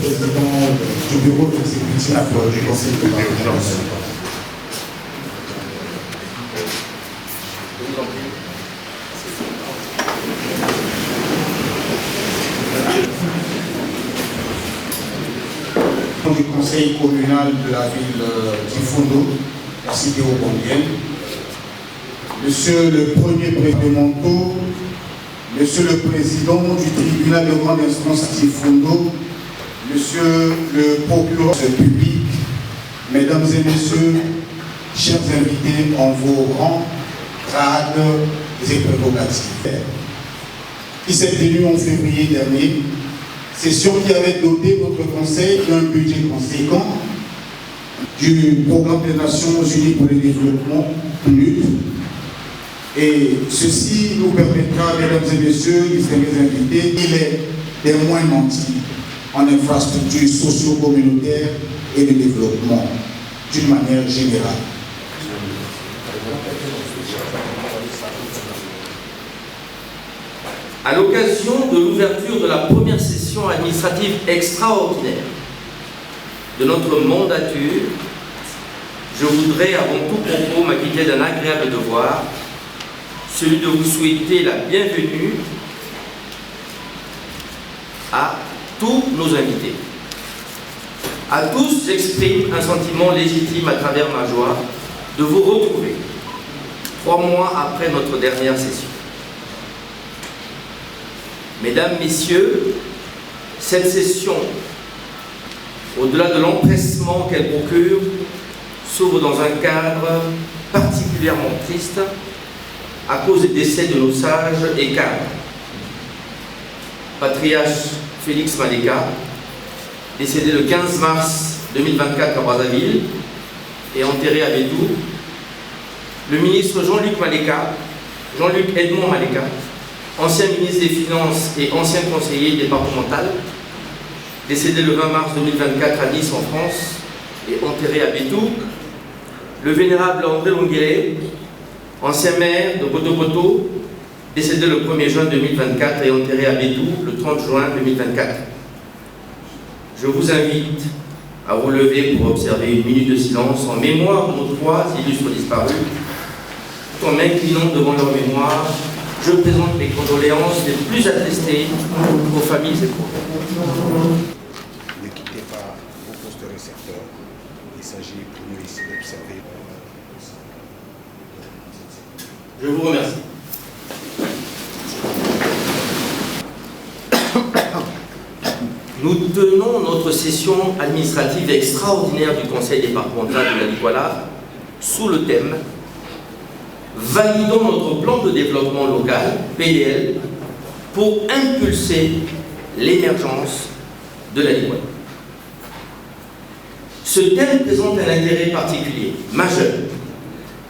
président du bureau exécutif du conseil départemental. Du conseil communal de la ville d'Ifondo, la cité obondienne, monsieur le premier départemental, monsieur le président du tribunal de grande instance d'Ifondo, monsieur le procureur public, mesdames et messieurs, chers invités en vos rangs, grades et prérogatives, qui s'est tenue en février dernier, session qui avait doté notre conseil d'un budget conséquent du programme des Nations Unies pour le développement PNUD. Et ceci nous permettra, mesdames et messieurs, distingués invités, il est des moins nantis en infrastructures socio-communautaires et de développement d'une manière générale. À l'occasion de l'ouverture de la première session administrative extraordinaire de notre mandature, je voudrais avant tout propos m'acquitter d'un agréable devoir, celui de vous souhaiter la bienvenue à tous nos invités. À tous, j'exprime un sentiment légitime à travers ma joie de vous retrouver 3 mois après notre dernière session. Mesdames, Messieurs, cette session, au-delà de l'empressement qu'elle procure, s'ouvre dans un cadre particulièrement triste à cause des décès de nos sages et cadres. Patriarche Félix Maleka, décédé le 15 mars 2024 à Brazzaville et enterré à Bédou. Le ministre Jean-Luc Edmond Maleka, ancien ministre des Finances et ancien conseiller départemental, décédé le 20 mars 2024 à Nice en France et enterré à Bédou. Le vénérable André Longuelet, ancien maire de Boto-Boto, décédé le 1er juin 2024 et enterré à Bédou le 30 juin 2024. Je vous invite à vous lever pour observer une minute de silence en mémoire de nos 3 illustres disparus. Tout en m'inclinant devant leur mémoire, je présente mes condoléances les plus attestées aux familles éprouvantes. Ne quittez pas vos postes de récepteurs. Il s'agit pour nous ici d'observer. Je vous remercie. Nous tenons notre session administrative extraordinaire du Conseil départemental de la Liguala sous le thème « Validons notre plan de développement local, PDL, pour impulser l'émergence de la Liguala ». Ce thème présente un intérêt particulier, majeur,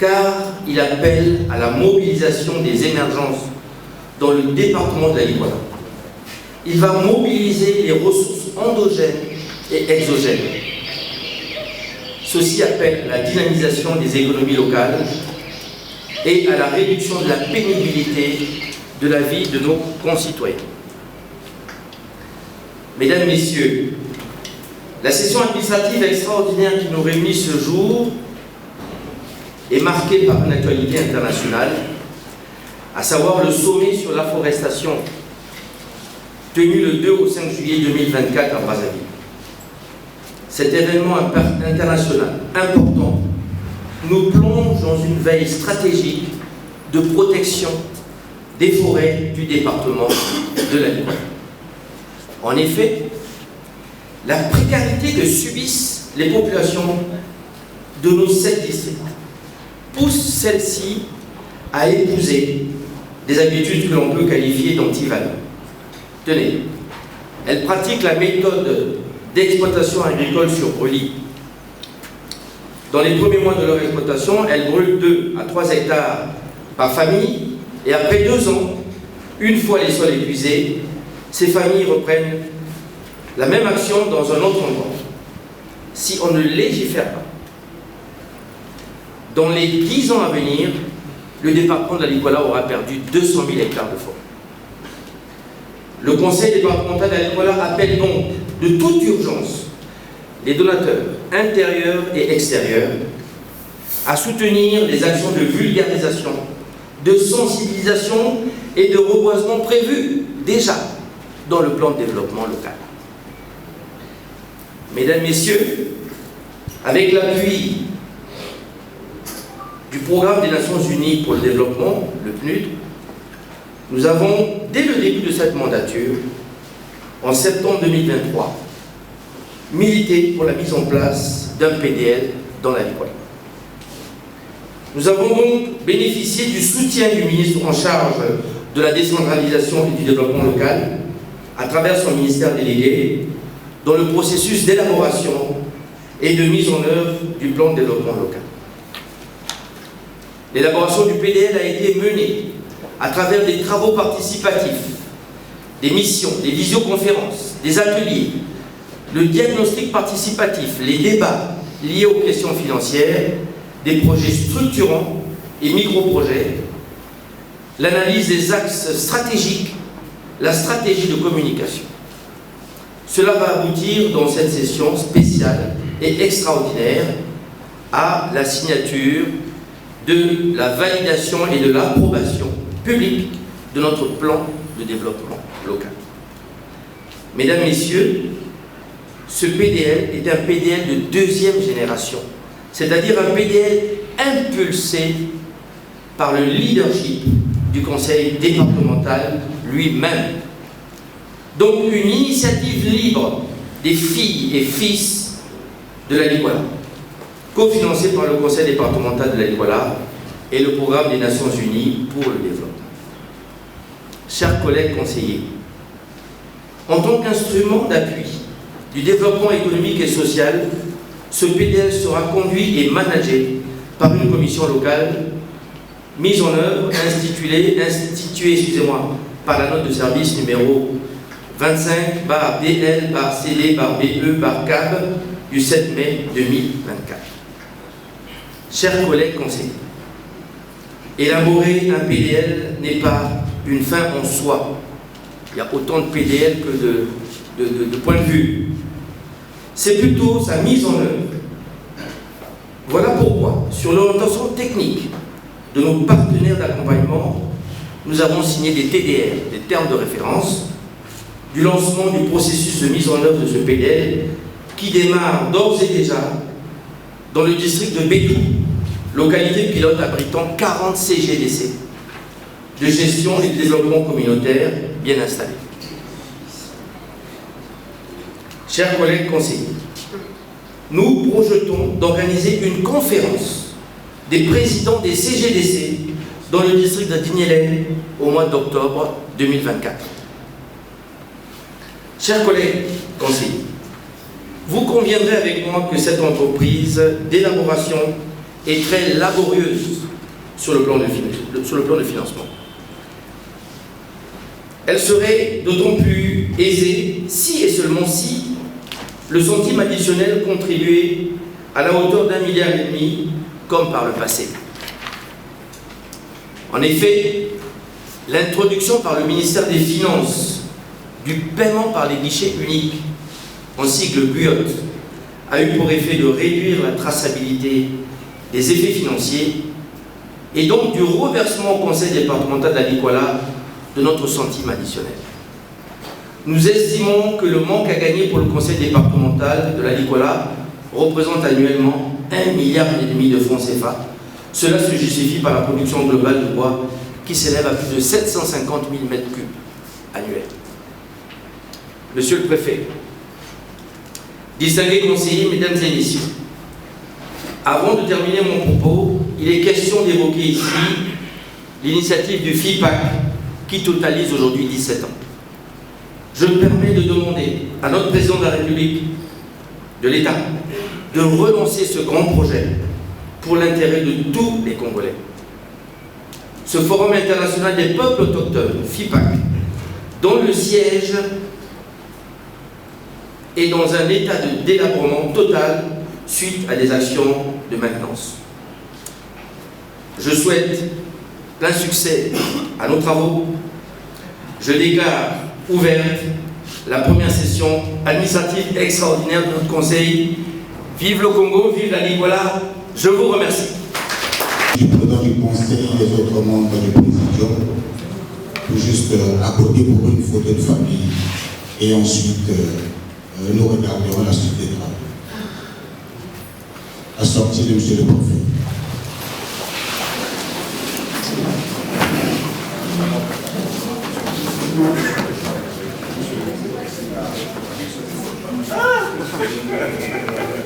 car il appelle à la mobilisation des émergences dans le département de la Liguala. Il va mobiliser les ressources endogènes et exogènes. Ceci appelle à la dynamisation des économies locales et à la réduction de la pénibilité de la vie de nos concitoyens. Mesdames, Messieurs, la session administrative extraordinaire qui nous réunit ce jour est marquée par une actualité internationale, à savoir le sommet sur l'afforestation tenu le 2 au 5 juillet 2024 à Brazzaville. Cet événement international important nous plonge dans une veille stratégique de protection des forêts du département de la Liguala. En effet, la précarité que subissent les populations de nos 7 districts pousse celles-ci à épouser des habitudes que l'on peut qualifier d'antivaleurs. Tenez, elles pratiquent la méthode d'exploitation agricole sur brûlis. Dans les premiers mois de leur exploitation, elles brûlent 2 à 3 hectares par famille et après 2 ans, une fois les sols épuisés, ces familles reprennent la même action dans un autre endroit. Si on ne légifère pas, dans les 10 ans à venir, le département de la Liguala aura perdu 200 000 hectares de forêt. Le conseil départemental de la Liguala appelle donc de toute urgence les donateurs intérieurs et extérieurs à soutenir les actions de vulgarisation, de sensibilisation et de reboisement prévues déjà dans le plan de développement local. Mesdames, Messieurs, avec l'appui du Programme des Nations Unies pour le développement, le PNUD, nous avons, dès le début de cette mandature, en septembre 2023, milité pour la mise en place d'un PDL dans la Likoala. Nous avons donc bénéficié du soutien du ministre en charge de la décentralisation et du développement local à travers son ministère délégué dans le processus d'élaboration et de mise en œuvre du plan de développement local. L'élaboration du PDL a été menée à travers des travaux participatifs, des missions, des visioconférences, des ateliers, le diagnostic participatif, les débats liés aux questions financières, des projets structurants et micro-projets, l'analyse des axes stratégiques, la stratégie de communication. Cela va aboutir dans cette session spéciale et extraordinaire à la signature de la validation et de l'approbation publique de notre plan de développement local. Mesdames, Messieurs, ce PDL est un PDL de deuxième génération, c'est-à-dire un PDL impulsé par le leadership du conseil départemental lui-même. Donc une initiative libre des filles et fils de la Likoala, cofinancée par le conseil départemental de la Likoala et le programme des Nations Unies pour le développement. Chers collègues conseillers, en tant qu'instrument d'appui du développement économique et social, ce PDL sera conduit et managé par une commission locale mise en œuvre, instituée par la note de service numéro 25/DL/CD/BE/CAB du 7 mai 2024. Chers collègues conseillers, élaborer un PDL n'est pas une fin en soi. Il y a autant de PDL que de points de vue. C'est plutôt sa mise en œuvre. Voilà pourquoi, sur l'orientation technique de nos partenaires d'accompagnement, nous avons signé des TDR, des termes de référence, du lancement du processus de mise en œuvre de ce PDL qui démarre d'ores et déjà dans le district de Bétou, localité pilote abritant 40 CGDC de gestion et de développement communautaire bien installés. Chers collègues conseillers, nous projetons d'organiser une conférence des présidents des CGDC dans le district de Dignélé au mois d'octobre 2024. Chers collègues conseillers, vous conviendrez avec moi que cette entreprise d'élaboration est très laborieuse sur le plan de financement. Elle serait d'autant plus aisée si et seulement si le centime additionnel contribuait à la hauteur d'1,5 milliard comme par le passé. En effet, l'introduction par le ministère des Finances du paiement par les guichets uniques, en sigle GUIOT, a eu pour effet de réduire la traçabilité des effets financiers et donc du reversement au conseil départemental de la Likoala de notre centime additionnel. Nous estimons que le manque à gagner pour le conseil départemental de la Likoala représente annuellement 1,5 milliard de francs CFA. Cela se justifie par la production globale de bois qui s'élève à plus de 750 000 m3 annuels. Monsieur le Préfet, distingués conseillers, mesdames et messieurs, avant de terminer mon propos, il est question d'évoquer ici l'initiative du FIPAC qui totalise aujourd'hui 17 ans. Je me permets de demander à notre président de la République, de l'État, de relancer ce grand projet pour l'intérêt de tous les Congolais. Ce Forum international des peuples autochtones, FIPAC, dont le siège est dans un état de délabrement total suite à des actions de maintenance. Je souhaite plein succès à nos travaux. Je déclare ouverte la première session administrative extraordinaire de notre Conseil. Vive le Congo, vive la Lingala. Je vous remercie. Du président du Conseil et les autres membres du Présidium, tout juste à côté pour une photo de famille et ensuite nous regarderons la suite des travaux. La sortie de Monsieur le Préfet. Ah